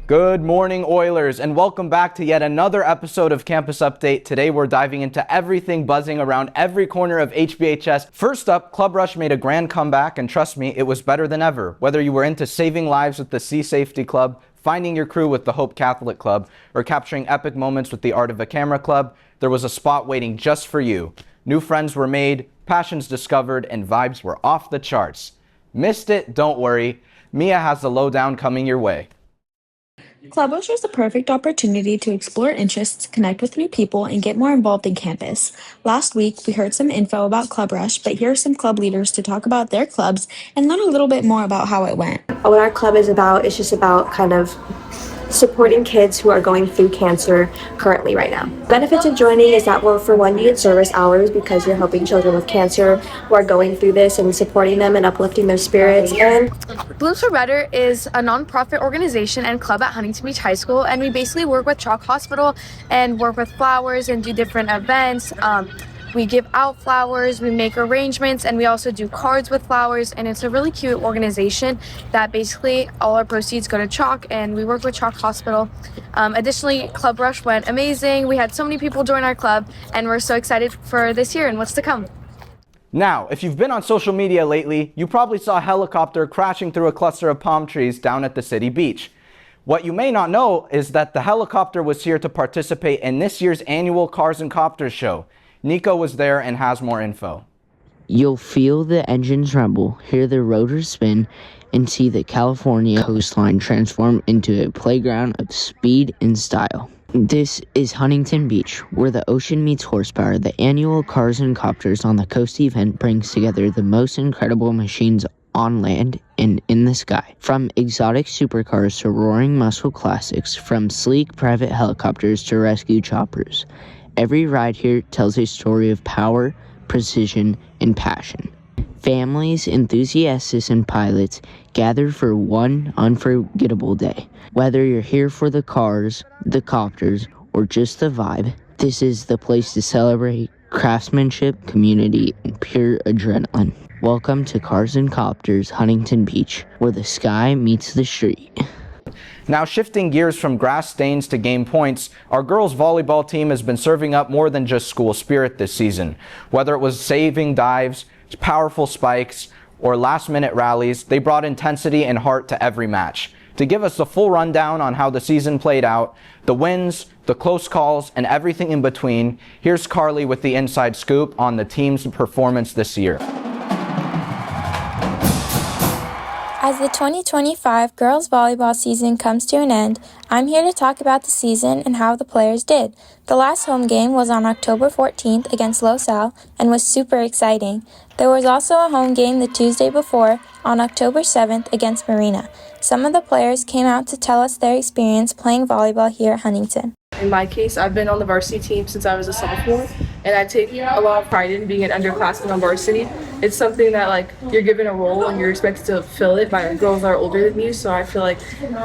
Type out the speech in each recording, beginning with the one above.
Good morning, Oilers, and welcome back to yet another episode of Campus Update. Today we're diving into everything buzzing around every corner of HBHS. First up, Club Rush made a grand comeback, and trust me, it was better than ever. Whether you were into saving lives with the Sea Safety Club, finding your crew with the Hope Catholic Club, or capturing epic moments with the Art of a Camera Club, there was a spot waiting just for you. New friends were made, passions discovered, and vibes were off the charts. Missed it? Don't worry. Mia has the lowdown coming your way. Club Rush was the perfect opportunity to explore interests, connect with new people, and get more involved in campus. Last week, we heard some info about Club Rush, but here are some club leaders to talk about their clubs and learn a little bit more about how it went. What our club is about is just about kind of supporting kids who are going through cancer currently right now. Benefits of joining is that, well, for one, you get service hours because you're helping children with cancer who are going through this and supporting them and uplifting their spirits. And Blooms for Better is a nonprofit organization and club at Huntington Beach High School, and we basically work with Chalk Hospital and work with flowers and do different events. We give out flowers, we make arrangements, and we also do cards with flowers, and it's a really cute organization that basically all our proceeds go to Chalk, and we work with Chalk Hospital. Additionally, Club Rush went amazing. We had so many people join our club, and we're so excited for this year and what's to come. Now, if you've been on social media lately, you probably saw a helicopter crashing through a cluster of palm trees down at the city beach. What you may not know is that the helicopter was here to participate in this year's annual Cars and Copters show. Nico was there and has more info. You'll feel the engines rumble, hear the rotors spin, and see the California coastline transform into a playground of speed and style. This is Huntington Beach, where the ocean meets horsepower. The annual Cars and Copters on the Coast event brings together the most incredible machines on land and in the sky. From exotic supercars to roaring muscle classics, from sleek private helicopters to rescue choppers. Every ride here tells a story of power, precision, and passion. Families, enthusiasts, and pilots gather for one unforgettable day. Whether you're here for the cars, the copters, or just the vibe, this is the place to celebrate craftsmanship, community, and pure adrenaline. Welcome to Cars and Copters, Huntington Beach, where the sky meets the street. Now, shifting gears from grass stains to game points, our girls volleyball team has been serving up more than just school spirit this season. Whether it was saving dives, powerful spikes, or last-minute rallies, they brought intensity and heart to every match. To give us the full rundown on how the season played out, the wins, the close calls, and everything in between, here's Carly with the inside scoop on the team's performance this year. As the 2025 girls volleyball season comes to an end, I'm here to talk about the season and how the players did. The last home game was on October 14th against Los Al and was super exciting. There was also a home game the Tuesday before on October 7th against Marina. Some of the players came out to tell us their experience playing volleyball here at Huntington. In my case, I've been on the varsity team since I was a sophomore, and I take a lot of pride in being an underclassman on varsity. It's something that, you're given a role and you're expected to fill it by girls that are older than you, so I feel like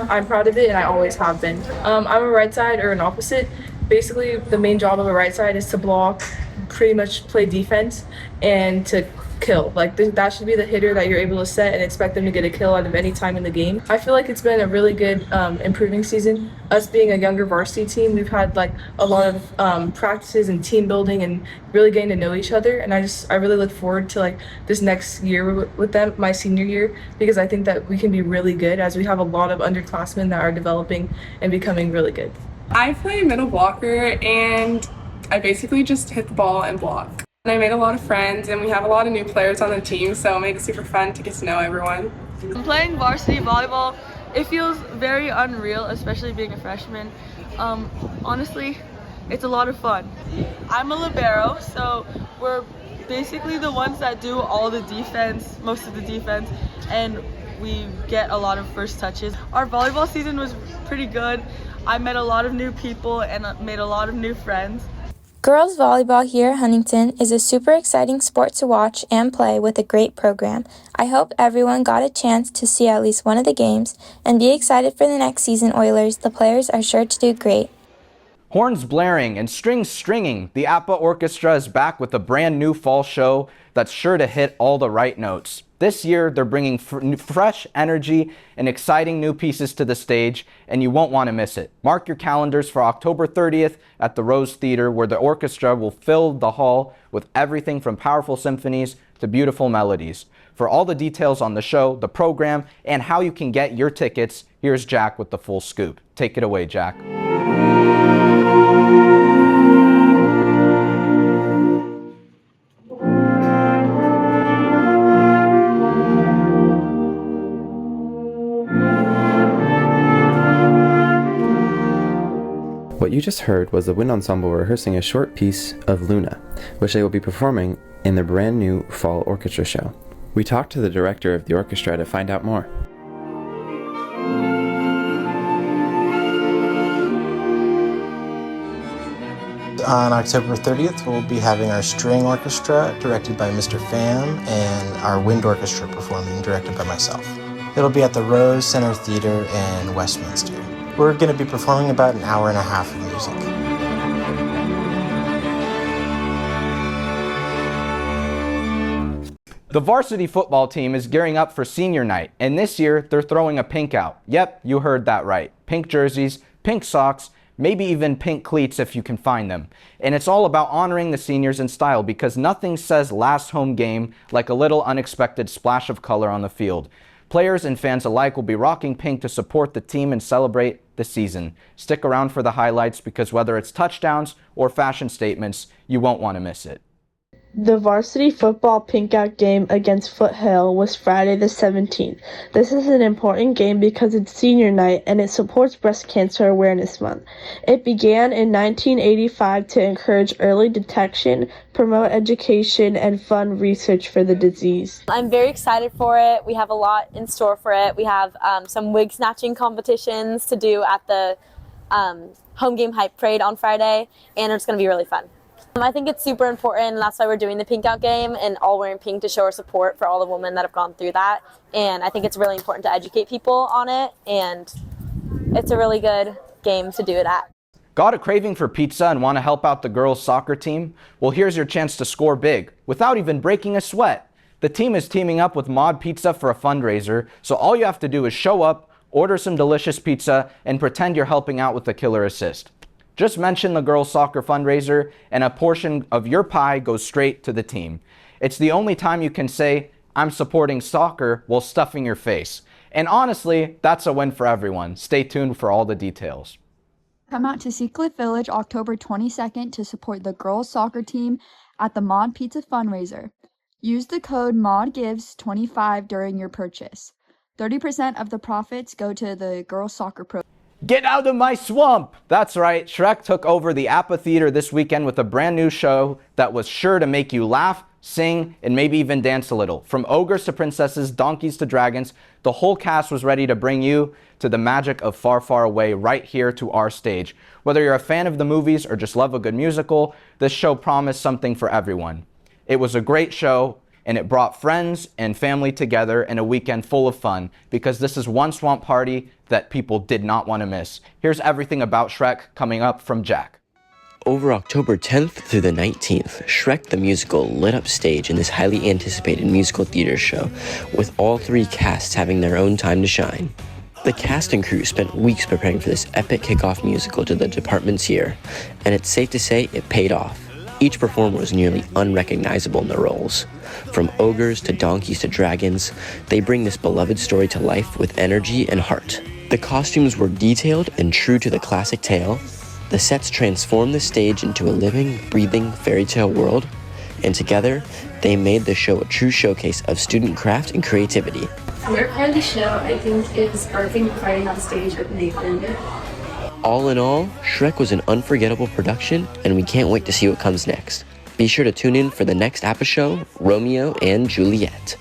I'm proud of it, and I always have been. I'm a right side or an opposite. Basically, the main job of a right side is to block, pretty much play defense, and to kill. That should be the hitter that you're able to set and expect them to get a kill out of any time in the game. I feel like it's been a really good improving season. Us being a younger varsity team, we've had a lot of practices and team building and really getting to know each other, and I really look forward to this next year with them, my senior year, because I think that we can be really good as we have a lot of underclassmen that are developing and becoming really good. I play middle blocker, and I basically just hit the ball and block. And I made a lot of friends, and we have a lot of new players on the team, so it made it super fun to get to know everyone. Playing varsity volleyball, it feels very unreal, especially being a freshman. Honestly, it's a lot of fun. I'm a libero, so we're basically the ones that do all the defense, most of the defense, and we get a lot of first touches. Our volleyball season was pretty good. I met a lot of new people and made a lot of new friends. Girls volleyball here at Huntington is a super exciting sport to watch and play with a great program. I hope everyone got a chance to see at least one of the games and be excited for the next season, Oilers. The players are sure to do great. Horns blaring and strings stringing, the APA Orchestra is back with a brand new fall show that's sure to hit all the right notes. This year, they're bringing fresh energy and exciting new pieces to the stage, and you won't want to miss it. Mark your calendars for October 30th at the Rose Theater, where the orchestra will fill the hall with everything from powerful symphonies to beautiful melodies. For all the details on the show, the program, and how you can get your tickets, here's Jack with the full scoop. Take it away, Jack. What you just heard was the wind ensemble rehearsing a short piece of Luna, which they will be performing in their brand new fall orchestra show. We talked to the director of the orchestra to find out more. On October 30th, we'll be having our string orchestra directed by Mr. Pham and our wind orchestra performing directed by myself. It'll be at the Rose Center Theater in Westminster. We're going to be performing about an hour and a half of music. The varsity football team is gearing up for senior night, and this year they're throwing a pink out. Yep, you heard that right. Pink jerseys, pink socks, maybe even pink cleats if you can find them. And it's all about honoring the seniors in style, because nothing says last home game like a little unexpected splash of color on the field. Players and fans alike will be rocking pink to support the team and celebrate the season. Stick around for the highlights, because whether it's touchdowns or fashion statements, you won't want to miss it. The varsity football pink-out game against Foothill was Friday the 17th. This is an important game because it's senior night and it supports Breast Cancer Awareness Month. It began in 1985 to encourage early detection, promote education, and fund research for the disease. I'm very excited for it. We have a lot in store for it. We have some wig snatching competitions to do at the home game hype parade on Friday, and it's going to be really fun. I think it's super important, and that's why we're doing the pink out game and all wearing pink to show our support for all the women that have gone through that. And I think it's really important to educate people on it, and it's a really good game to do it at. Got a craving for pizza and want to help out the girls' soccer team? Well, here's your chance to score big without even breaking a sweat. The team is teaming up with Mod Pizza for a fundraiser, so all you have to do is show up, order some delicious pizza, and pretend you're helping out with the killer assist. Just mention the girls' soccer fundraiser, and a portion of your pie goes straight to the team. It's the only time you can say, "I'm supporting soccer," while stuffing your face. And honestly, that's a win for everyone. Stay tuned for all the details. Come out to Seacliff Village October 22nd to support the girls' soccer team at the Mod Pizza fundraiser. Use the code MODGIVES25 during your purchase. 30% of the profits go to the girls' soccer program. Get out of my swamp! That's right, Shrek took over the APA Theater this weekend with a brand new show that was sure to make you laugh, sing, and maybe even dance a little. From ogres to princesses, donkeys to dragons, the whole cast was ready to bring you to the magic of Far, Far Away right here to our stage. Whether you're a fan of the movies or just love a good musical, this show promised something for everyone. It was a great show, and it brought friends and family together in a weekend full of fun, because this is one swamp party that people did not want to miss. Here's everything about Shrek coming up from Jack. Over October 10th through the 19th, Shrek the Musical lit up stage in this highly anticipated musical theater show, with all three casts having their own time to shine. The cast and crew spent weeks preparing for this epic kickoff musical to the department's year, and it's safe to say it paid off. Each performer was nearly unrecognizable in their roles. From ogres to donkeys to dragons, they bring this beloved story to life with energy and heart. The costumes were detailed and true to the classic tale. The sets transformed the stage into a living, breathing fairy tale world, and together, they made the show a true showcase of student craft and creativity. Favorite part of the show, I think, is barking and fighting on stage with Nathan. All in all, Shrek was an unforgettable production, and we can't wait to see what comes next. Be sure to tune in for the next APA show, Romeo and Juliet.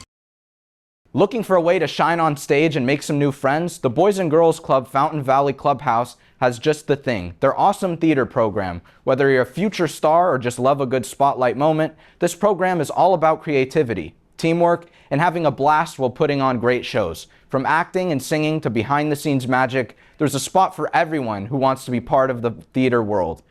Looking for a way to shine on stage and make some new friends? The Boys and Girls Club Fountain Valley Clubhouse has just the thing. Their awesome theater program. Whether you're a future star or just love a good spotlight moment, this program is all about creativity. teamwork, and having a blast while putting on great shows. From acting and singing to behind-the-scenes magic, there's a spot for everyone who wants to be part of the theater world.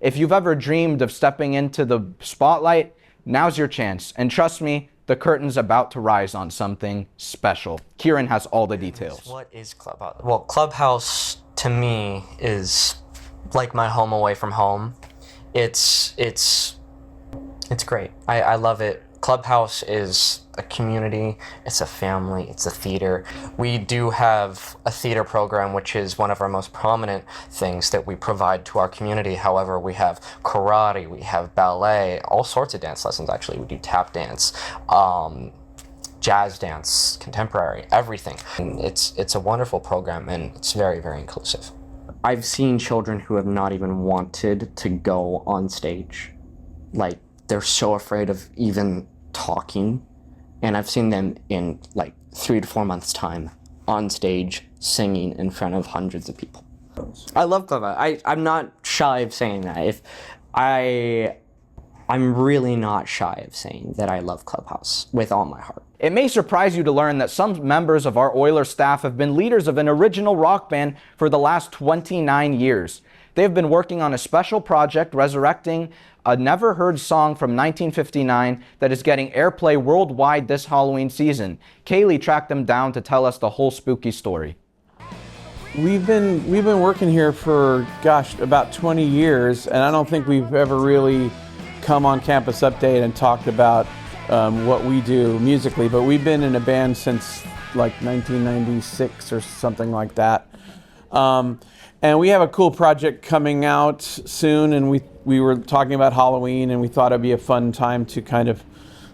If you've ever dreamed of stepping into the spotlight, now's your chance. And trust me, the curtain's about to rise on something special. Kieran has all the details. What is Clubhouse? Well, Clubhouse to me is like my home away from home. It's great. I love it. Clubhouse is a community, it's a family, it's a theater. We do have a theater program, which is one of our most prominent things that we provide to our community. However, we have karate, we have ballet, all sorts of dance lessons actually. We do tap dance, jazz dance, contemporary, everything. And it's a wonderful program, and it's very, very inclusive. I've seen children who have not even wanted to go on stage. Like, they're so afraid of even talking, and I've seen them in like 3 to 4 months' time on stage singing in front of hundreds of people. I love Clubhouse. I'm not shy of saying that. I'm really not shy of saying that I love Clubhouse with all my heart. It may surprise you to learn that some members of our Oilers staff have been leaders of an original rock band for the last 29 years. They've been working on a special project resurrecting a never-heard song from 1959 that is getting airplay worldwide this Halloween season. Kaylee tracked them down to tell us the whole spooky story. We've been working here for, about 20 years, and I don't think we've ever really come on Campus Update and talked about what we do musically, but we've been in a band since like 1996 or something like that. And we have a cool project coming out soon, and we were talking about Halloween, and we thought it'd be a fun time to kind of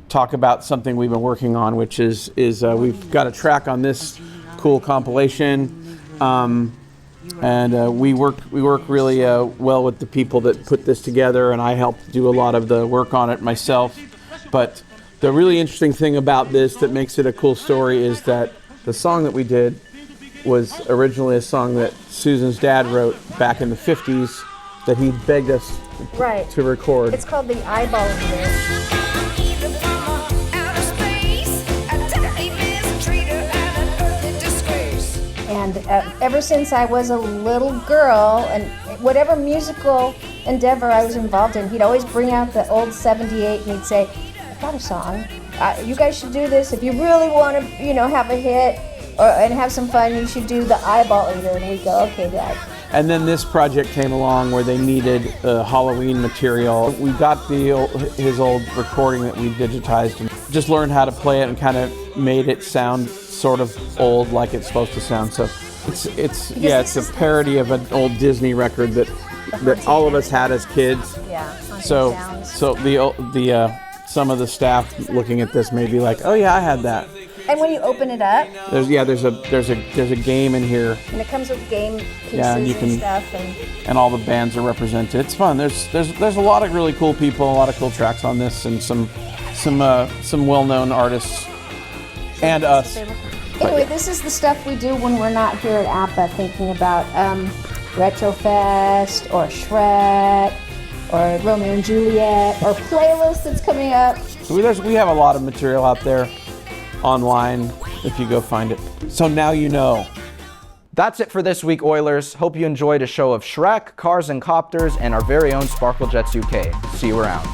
talk about something we've been working on, which is we've got a track on this cool compilation, and we work really well with the people that put this together, and I helped do a lot of the work on it myself. But the really interesting thing about this that makes it a cool story is that the song that we did was originally a song that Susan's dad wrote back in the 50s that he begged us to record. It's called The Eyeball Eater. And ever since I was a little girl, and whatever musical endeavor I was involved in, he'd always bring out the old 78 and he'd say, I've got a song. You guys should do this. If you really want to, have a hit, and have some fun, you should do The Eyeball Eater. And we go, okay, Dad. And then this project came along where they needed Halloween material. We got his old recording that we digitized and just learned how to play it and kind of made it sound sort of old, like it's supposed to sound. So it's a parody of an old Disney record that all of us had as kids. Yeah. So the some of the staff looking at this may be like, oh yeah, I had that. And when you open it up, there's a game in here. And it comes with game pieces and stuff, and all the bands are represented. It's fun. There's a lot of really cool people, a lot of cool tracks on this, and some well-known artists and us. Anyway, this is the stuff we do when we're not here at APA thinking about Retrofest or Shrek or Romeo and Juliet or playlist that's coming up. So we have a lot of material out there online if you go find it. So now you know. That's it for this week, Oilers. Hope you enjoyed a show of Shrek, Cars and Copters, and our very own Sparkle Jets UK. See you around.